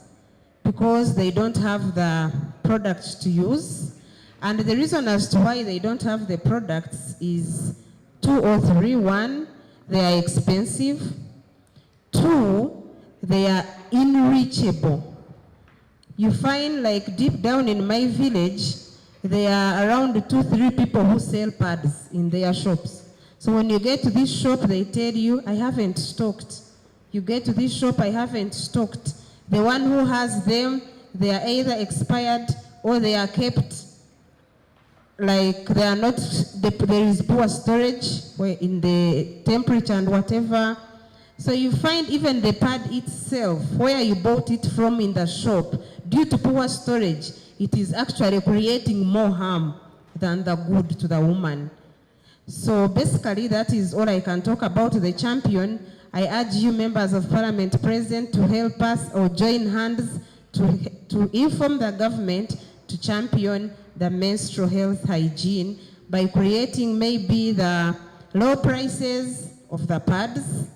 because they don't have the products to use. And the reason as to why they don't have the products is 2 or 3. 1, they are expensive. 2, they are unreachable. You find like deep down in my village, there are around 2-3 people who sell pads in their shops. So when you get to this shop, they tell you, I haven't stocked. You get to this shop, I haven't stocked. The one who has them, they are either expired or they are kept like they are not, there is poor storage in the temperature and whatever. So you find even the pad itself, where you bought it from in the shop, due to poor storage, it is actually creating more harm than the good to the woman. So basically, that is all I can talk about the champion. I urge you members of parliament present to help us or join hands to inform the government to champion the menstrual health hygiene by creating maybe the low prices of the pads,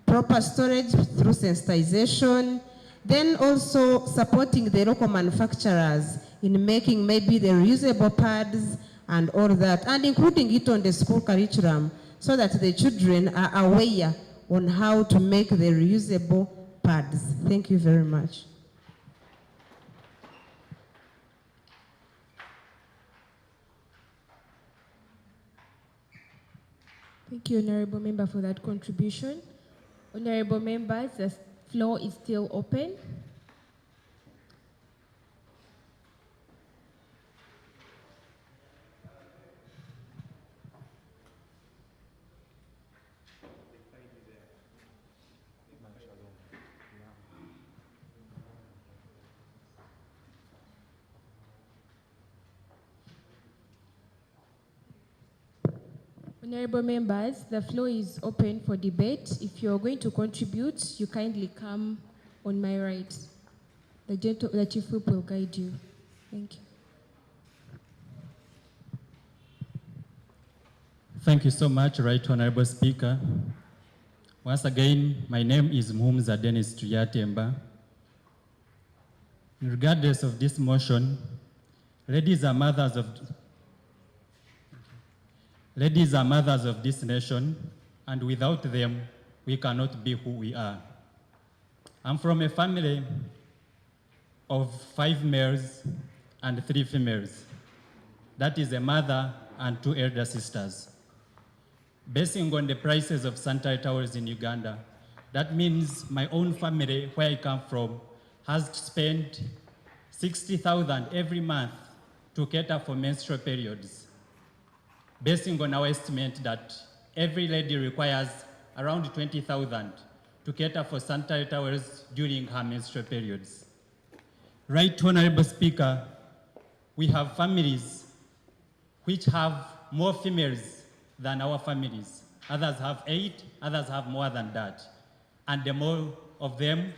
proper storage through sensitization, then also supporting the local manufacturers in making maybe the reusable pads and all that, and including it on the school curriculum so that the children are aware on how to make the reusable pads. Thank you very much. Thank you, Honorable Member, for that contribution. Honorable members, the floor is still open. Honorable members, the floor is open for debate. If you're going to contribute, you kindly come on my right. The Chief Whip will guide you. Thank you. Thank you so much, Right Honorable Speaker. Once again, my name is Muhumza Dennis Tuyatemba. Regardless of this motion, ladies are mothers of this nation, and without them, we cannot be who we are. I'm from a family of 5 males and 3 females. That is a mother and 2 elder sisters. Basing on the prices of sanitary towels in Uganda, that means my own family, where I come from, has to spend 60,000 every month to cater for menstrual periods. Basing on our estimate that every lady requires around 20,000 to cater for sanitary towels during her menstrual periods. Right Honorable Speaker, we have families which have more females than our families. Others have 8, others have more than that. And the more of them,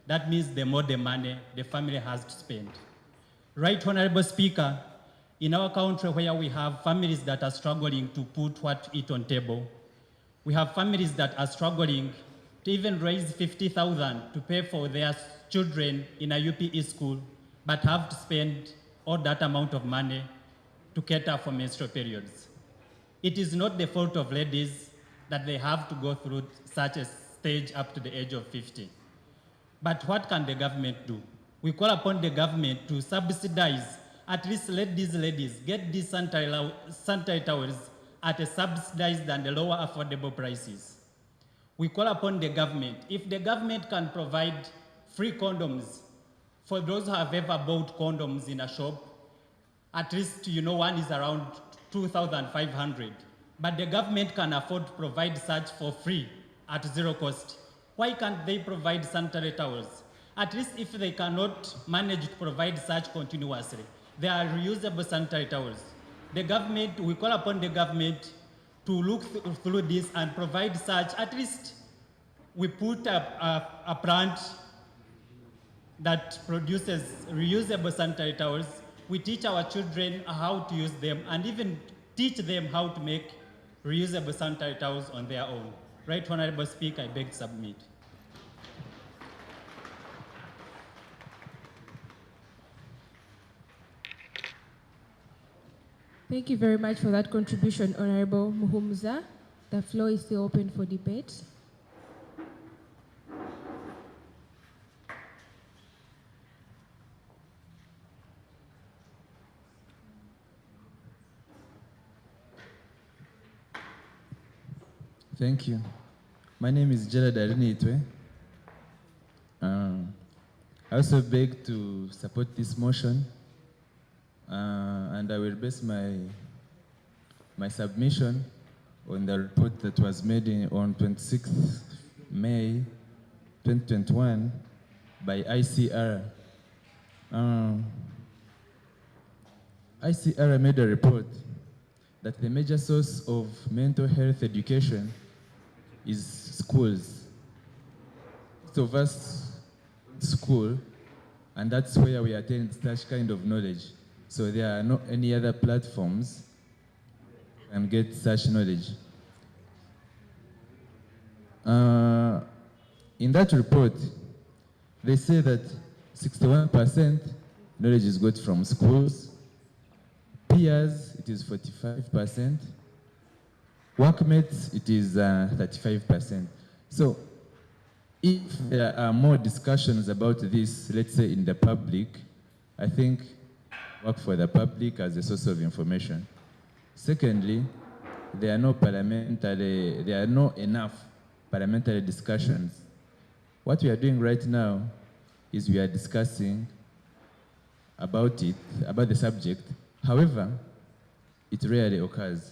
that means the more the money the family has to spend. Right, Honorable Speaker, in our country where we have families that are struggling to put what to eat on table, we have families that are struggling to even raise 50,000 to pay for their children in a UPE school, but have to spend all that amount of money to cater for menstrual periods. It is not the fault of ladies that they have to go through such a stage up to the age of 50. But what can the government do? We call upon the government to subsidize, at least let these ladies get these sanitary towels at a subsidized and lower affordable prices. We call upon the government, if the government can provide free condoms for those who have ever bought condoms in a shop, at least, one is around 2,500. But the government can afford to provide such for free at zero cost. Why can't they provide sanitary towels? At least if they cannot manage to provide such continuously, they are reusable sanitary towels. The government, we call upon the government to look through this and provide such. At least we put a plant that produces reusable sanitary towels. We teach our children how to use them and even teach them how to make reusable sanitary towels on their own. Right, Honorable Speaker, I beg to submit. Thank you very much for that contribution, Honorable Muhumuza. The floor is still open for debate. Thank you. My name is Gerard Arinitwe. I also beg to support this motion, and I will base my submission on the report that was made on 26th May 2021 by ICR. ICR made a report that the major source of mental health education is schools. So of us school, and that's where we attend such kind of knowledge. So there are no any other platforms and get such knowledge. In that report, they say that 61% knowledge is got from schools, peers, it is 45%, workmates, it is 35%. So if there are more discussions about this, let's say in the public, I think work for the public as a source of information. Secondly, there are not enough parliamentary discussions. What we are doing right now is we are discussing about the subject. However, it rarely occurs.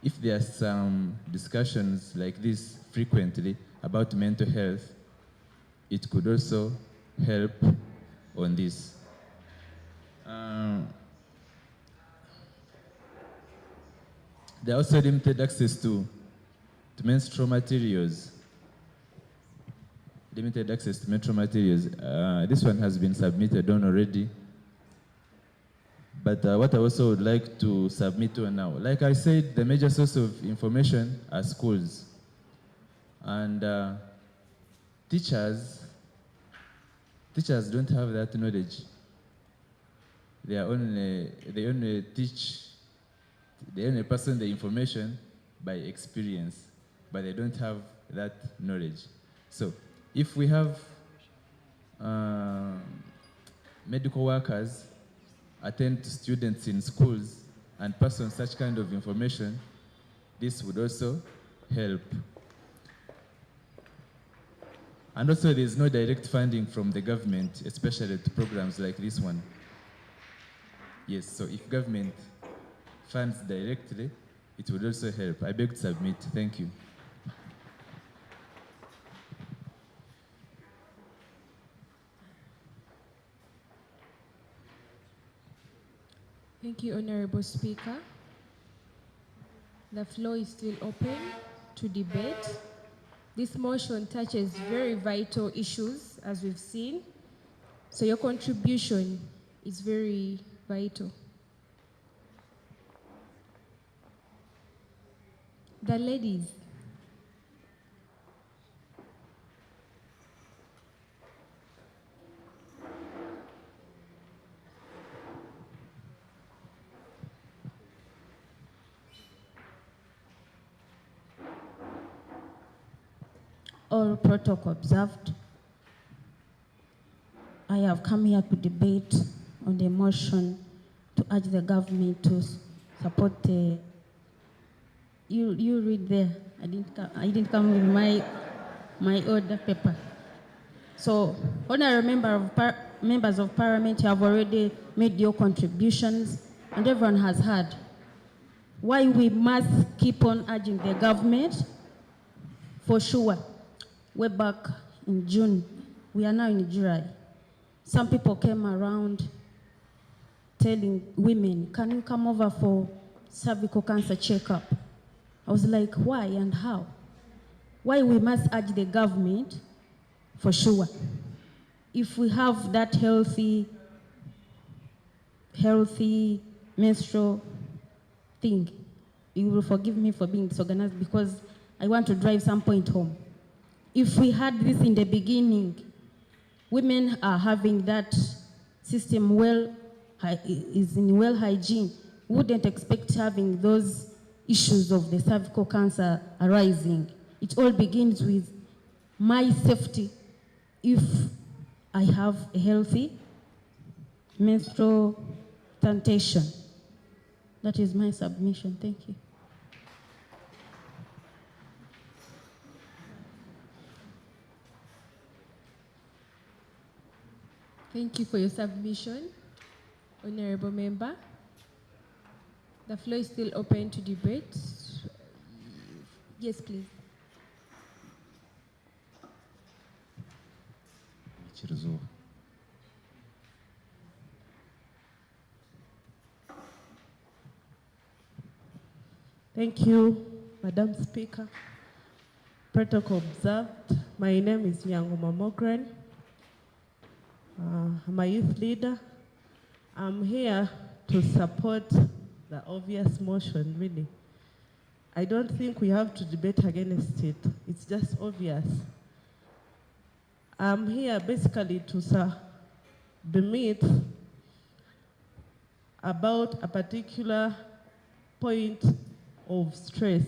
If there are some discussions like this frequently about mental health, it could also help on this. There are also limited access to menstrual materials. Limited access to menstrual materials. This one has been submitted on already. But what I also would like to submit on now, like I said, the major source of information are schools. And teachers don't have that knowledge. They only pass on the information by experience, but they don't have that knowledge. So if we have medical workers attend to students in schools and pass on such kind of information, this would also help. And also there's no direct funding from the government, especially to programs like this one. Yes, so if government funds directly, it would also help. I beg to submit. Thank you. Thank you, Honorable Speaker. The floor is still open to debate. This motion touches very vital issues, as we've seen. So your contribution is very vital. The ladies. All protocol observed. I have come here to debate on the motion to urge the government to support the. You read there. I didn't come with my order paper. So, honorable members of parliament have already made your contributions, and everyone has heard why we must keep on urging the government. For sure, way back in June, we are now in July. Some people came around telling women, can you come over for cervical cancer checkup? I was like, why and how? Why we must urge the government, for sure. If we have that healthy menstrual thing, you will forgive me for being disorganized because I want to drive some point home. If we had this in the beginning, women are having that system is in well hygiene, wouldn't expect having those issues of the cervical cancer arising. It all begins with my safety. If I have a healthy menstrual sanitation. That is my submission. Thank you. Thank you for your submission, honorable member. The floor is still open to debate. Yes, please. Thank you, Madam Speaker. Protocol observed. My name is Mbarara. I'm a youth leader. I'm here to support the obvious motion, really. I don't think we have to debate against it. It's just obvious. I'm here basically to submit about a particular point of stress.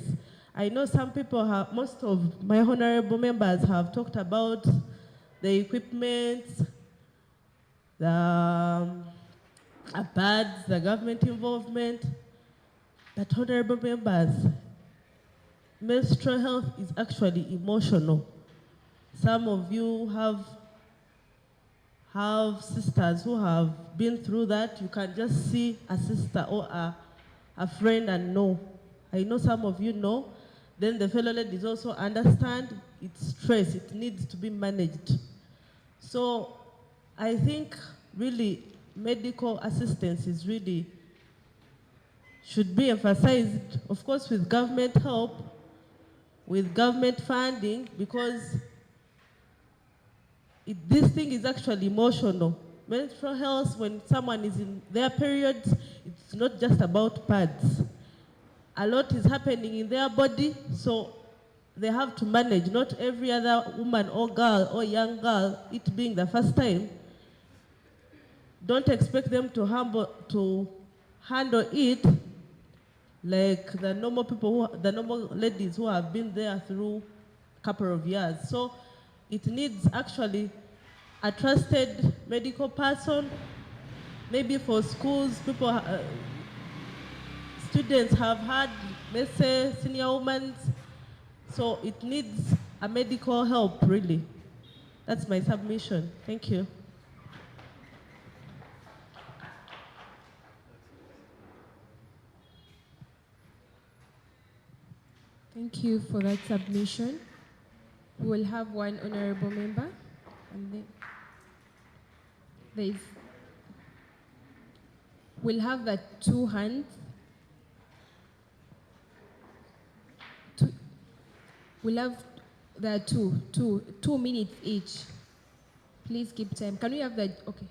I know some people have, most of my honorable members have talked about the equipment, the pads, the government involvement, but honorable members, menstrual health is actually emotional. Some of you have sisters who have been through that. You can just see a sister or a friend and know. I know some of you know. Then the fellow ladies also understand it's stress. It needs to be managed. So I think really medical assistance is really should be emphasized, of course, with government help, with government funding, because this thing is actually emotional. Menstrual health, when someone is in their periods, it's not just about pads. A lot is happening in their body, so they have to manage. Not every other woman or girl or young girl, it being the first time, don't expect them to handle it like the normal people, the normal ladies who have been there through a couple of years. So it needs actually a trusted medical person, maybe for schools, people, students have had, let's say, senior women, so it needs a medical help, really. That's my submission. Thank you. Thank you for that submission. We will have one honorable member, and then we'll have the two hands. We'll have the two minutes each. Please keep time. Can we have the, okay.